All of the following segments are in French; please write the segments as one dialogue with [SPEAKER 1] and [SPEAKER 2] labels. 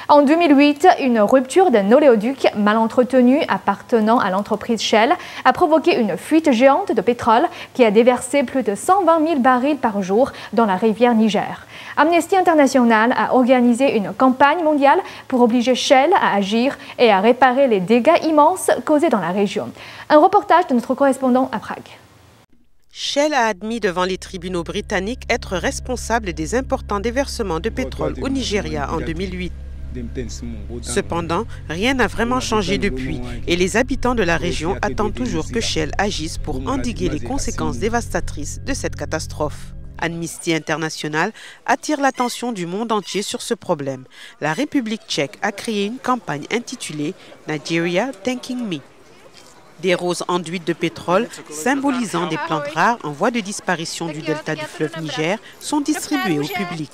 [SPEAKER 1] En 2008, une rupture d'un oléoduc mal entretenu appartenant à l'entreprise Shell a provoqué une fuite géante de pétrole qui a déversé plus de 120 000 barils par jour dans la rivière Niger. Amnesty International a organisé une campagne mondiale pour obliger Shell à agir et à réparer les dégâts immenses causés dans la région. Un reportage de notre correspondant à Prague.
[SPEAKER 2] Shell a admis devant les tribunaux britanniques être responsable des importants déversements de pétrole au Nigeria en 2008. Cependant, rien n'a vraiment changé depuis et les habitants de la région attendent toujours que Shell agisse pour endiguer les conséquences dévastatrices de cette catastrophe. Amnesty International attire l'attention du monde entier sur ce problème. La République tchèque a créé une campagne intitulée « Nigeria Thanking Me ». Des roses enduites de pétrole, symbolisant des plantes rares en voie de disparition du delta du fleuve Niger, sont distribuées au public.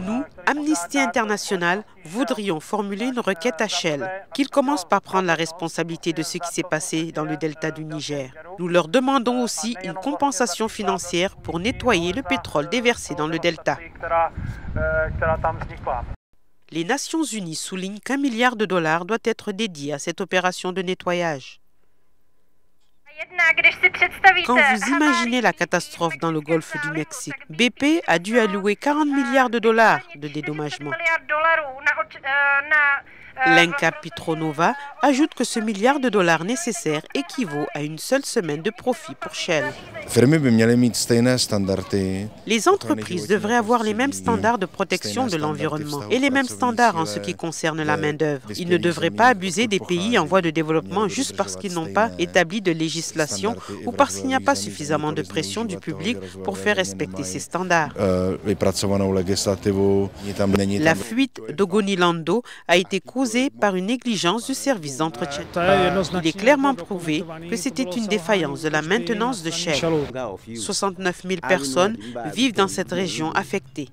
[SPEAKER 2] Nous, Amnesty International, voudrions formuler une requête à Shell, qu'ils commencent par prendre la responsabilité de ce qui s'est passé dans le delta du Niger. Nous leur demandons aussi une compensation financière pour nettoyer le pétrole déversé dans le delta. Les Nations Unies soulignent qu'1 milliard de dollars doit être dédié à cette opération de nettoyage. Quand vous imaginez la catastrophe dans le golfe du Mexique, BP a dû allouer 40 milliards de dollars de dédommagement. Lenka Petronova ajoute que ce milliard de dollars nécessaire équivaut à une seule semaine de profit pour Shell. Les entreprises devraient avoir les mêmes standards de protection de l'environnement et les mêmes standards en ce qui concerne la main-d'œuvre. Ils ne devraient pas abuser des pays en voie de développement juste parce qu'ils n'ont pas établi de législation ou parce qu'il n'y a pas suffisamment de pression du public pour faire respecter ces standards. La fuite d'Ogonilando a été causée par une négligence du service d'entretien. Il est clairement prouvé que c'était une défaillance de la maintenance de Shell. 69 000 personnes vivent dans cette région affectée.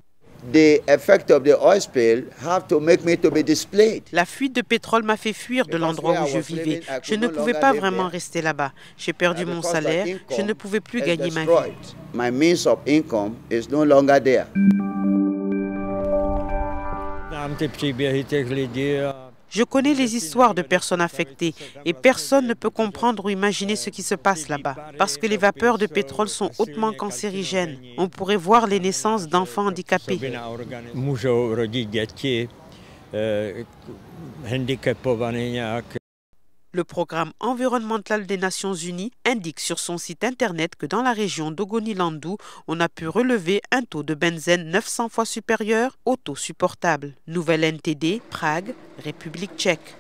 [SPEAKER 2] La fuite de pétrole m'a fait fuir de l'endroit où je vivais. Je ne pouvais pas vraiment rester là-bas. J'ai perdu mon salaire, je ne pouvais plus gagner ma vie. Je connais les histoires de personnes affectées et personne ne peut comprendre ou imaginer ce qui se passe là-bas parce que les vapeurs de pétrole sont hautement cancérigènes. On pourrait voir les naissances d'enfants handicapés. Le programme environnemental des Nations Unies indique sur son site internet que dans la région d'Ogonilandou, on a pu relever un taux de benzène 900 fois supérieur au taux supportable. Nouvelle NTD, Prague, République tchèque.